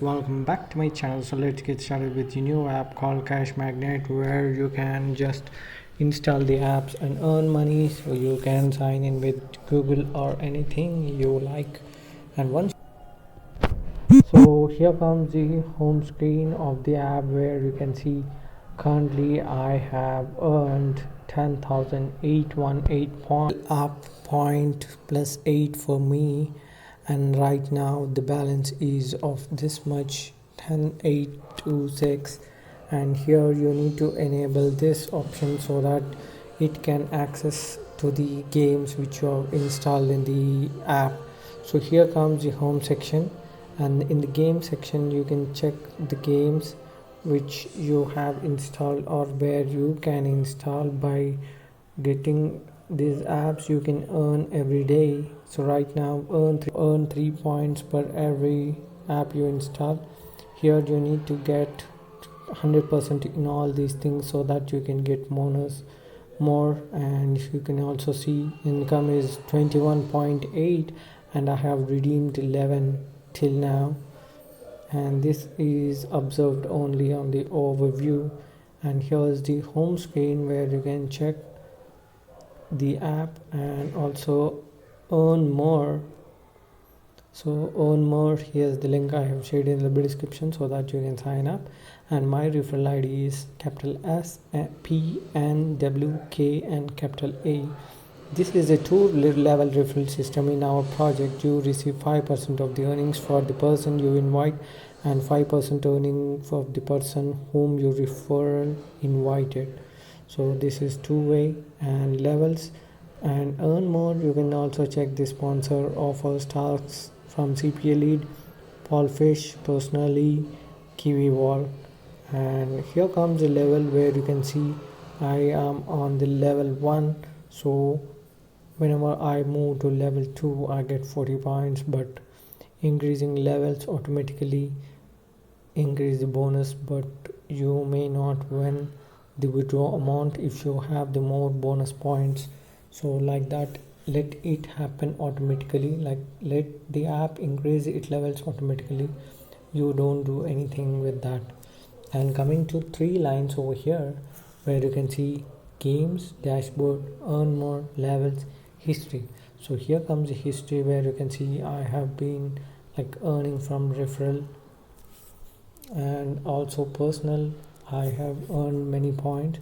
guys, welcome back to my channel. So let's get started with the new app called Cashmagnet, where you can just install the apps and earn money. So you can sign in with Google or anything you like. And once so here comes the home screen of the app, where you can see currently I have earned 10,818 points, up point plus 8 for me, and right now the balance is of this much, 10,826. And here you need to enable this option so that it can access to the games which you have installed in the app. So here comes the home section, and in the game section you can check the games which you have installed or where you can install. By getting these apps you can earn every day. So right now earn 3 points per every app you install. Here you need to get 100% in all these things so that you can get bonus more. And you can also see income is 21.8, and I have redeemed 11 till now, and this is observed only on the overview. And here is the home screen where you can check the app and also earn more. So earn more, here's the link I have shared in the description so that you can sign up. And my referral ID is capital SpnwkA and capital A. This is a 2-level referral system. In our project you receive 5% of the earnings for the person you invite, and 5% earning for the person whom you refer invited. So this is two-way and levels. And earn more, you can also check the sponsor offers tasks from CPA Lead, Paul Fish, Personally, Kiwi Wall. And here comes the level where you can see I am on the level 1. So whenever I move to level 2 I get 40 points, but increasing levels automatically increase the bonus, but you may not win the withdraw amount if you have the more bonus points. So like that, let it happen automatically, like let the app increase its levels automatically. You don't do anything with that. And coming to 3 lines over here where you can see games, dashboard, earn more, levels, history. So here comes the history where you can see I have been like earning from referral, and also personal I have earned many points.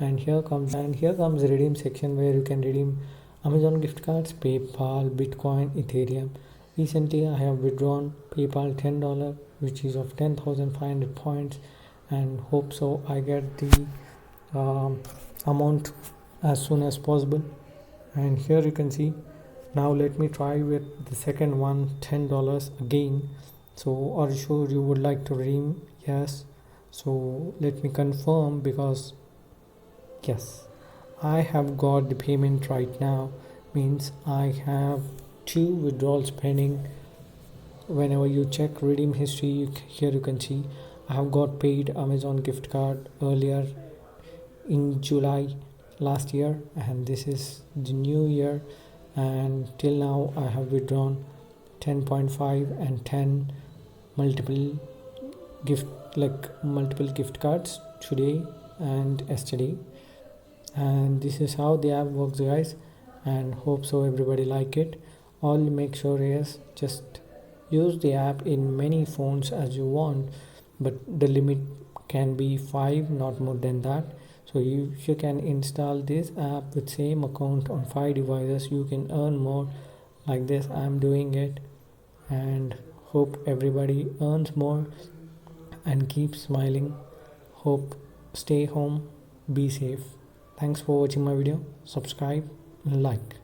And here comes the redeem section where you can redeem Amazon gift cards, PayPal, Bitcoin, Ethereum. Recently I have withdrawn PayPal $10, which is of 10,500 points, and hope so I get the amount as soon as possible. And here you can see, now let me try with the second one, $10 again. So are you sure you would like to redeem? Yes. So let me confirm, because yes, I have got the payment right now, means I have 2 withdrawals pending. Whenever you check redeem history, here you can see I have got paid Amazon gift card earlier in July last year, and this is the new year, and till now I have withdrawn 10.5 and 10 multiple gift cards today and yesterday. And this is how the app works, guys, and hope so everybody like it. All you make sure is just use the app in many phones as you want, but the limit can be 5, not more than that. So if you can install this app with same account on 5 devices, you can earn more. Like this I'm doing it, and hope everybody earns more and keep smiling. Hope stay home, be safe. Thanks for watching my video. Subscribe and like.